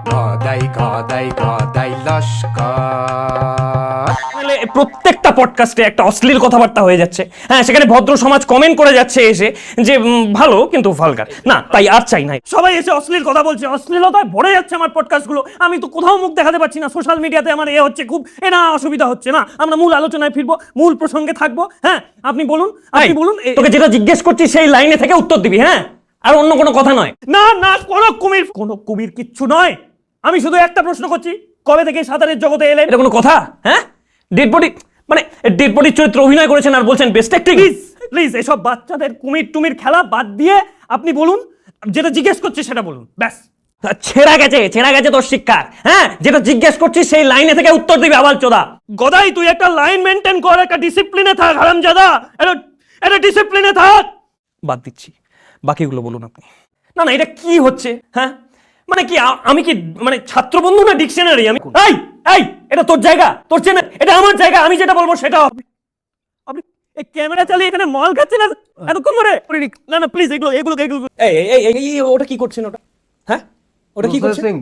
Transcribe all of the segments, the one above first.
গদাই গদাই গদাই লস্কর। প্রত্যেকটা পডকাস্টে একটা অশ্লীল কথাবার্তা হয়ে যাচ্ছে। হ্যাঁ, সেখানে ভদ্র সমাজ কমেন্ট করে যাচ্ছে এসে যে ভালো কিন্তু ভালগার না, তাই আর চাই নাই। সবাই এসে অশ্লীল কথা বলছে, অশ্লীলতায় ভরে যাচ্ছে আমার পডকাস্টগুলো। আমি তো কোথাও মুখ দেখাতে পারছি না, সোশ্যাল মিডিয়াতে আমার হচ্ছে খুব না অসুবিধা হচ্ছে না। আমরা মূল আলোচনায় ফিরবো, মূল প্রসঙ্গে থাকবো। হ্যাঁ, আপনি বলুন, আপনি বলুন। তোকে যেটা জিজ্ঞেস করছি সেই লাইনে থেকে উত্তর দিবি, হ্যাঁ, আর অন্য কোনো কথা নয়। না না, কোনো কুমির কিচ্ছু নয়। আমি শুধু একটা প্রশ্ন করছি, কবে থেকে সাঁতারের জগতে এলেন? এটা কোনো কথা? হ্যাঁ, ডেড বডি মানে ডেড বডির চরিত্রে অভিনয় করেছেন আর বলছেন বেস্ট অ্যাক্টিং। প্লিজ এসব বাচ্চাদের কুমির টুমির খেলা বাদ দিয়ে আপনি বলুন, যেটা জিজ্ঞেস করছি সেটা বলুন, ব্যাস। ছেঁড়া গেছে তোর শিক্ষা। হ্যাঁ, যেটা জিজ্ঞেস করছিস সেই লাইনে থেকে উত্তর দিবি, আবালচোদা। গদাই, তুই একটা লাইন মেনটেন কর, একটা ডিসিপ্লিনে থাক হারামজাদা, এটা ডিসিপ্লিনে থাক। বাদ দিচ্ছি, বাকিগুলো বলুন আপনি। না না, এটা কি হচ্ছে? হ্যাঁ, মানে কি আমি কি মানে ছাত্রবন্ধু না ডিকশনারি? আমি এই এটা তোর জায়গা, তোর চেনে, এটা আমার জায়গা, আমি যেটা বলবো সেটা হবে। আপনি এই ক্যামেরা চালিয়ে এখানে মল খাচ্ছেন এতক্ষণ ধরে? না না প্লিজ, এগুলো এই ওটা কি করছেন ওটা? হ্যাঁ, ওটা কি করছেন?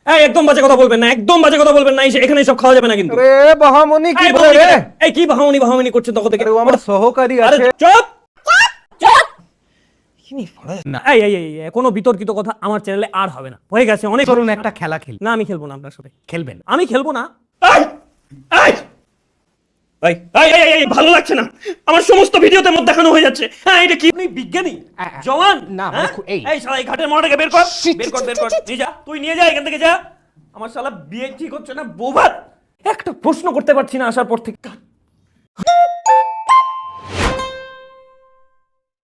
এই একদম বাজে কথা বলবেন না, একদম বাজে কথা বলবেন না। এখানে সব খাওয়া যাবে না কিন্তু। আরে বাহামনি কি বলে রে? এই কি বাহামনি করছেন তখন থেকে? আরে ও আমার সহকারী আরে আছে। চুপ। এই কোনো বিতর্কিত কথা আমার চ্যানেলে আর হবে না, হয়ে গেছে অনেক। চলুন একটা খেলা খেলি। না, আমি খেলবো না আপনার সাথে। খেলবেন? আমি খেলবো না। ভালো লাগছে না, আমার সমস্ত ভিডিওতে মধ্যে দেখানো হয়ে যাচ্ছে। হ্যাঁ, এটা কি আপনি বিজ্ঞানী জওয়ান? না, এই শালা এই ঘাটের মাটাকে বের কর, বের কর নিয়ে যা, তুই নিয়ে যা এখান থেকে, যা। আমার শালা বিয়ে ঠিক হচ্ছে না, বৌভাত। একটা প্রশ্ন করতে পারছি না আসার পর থেকে।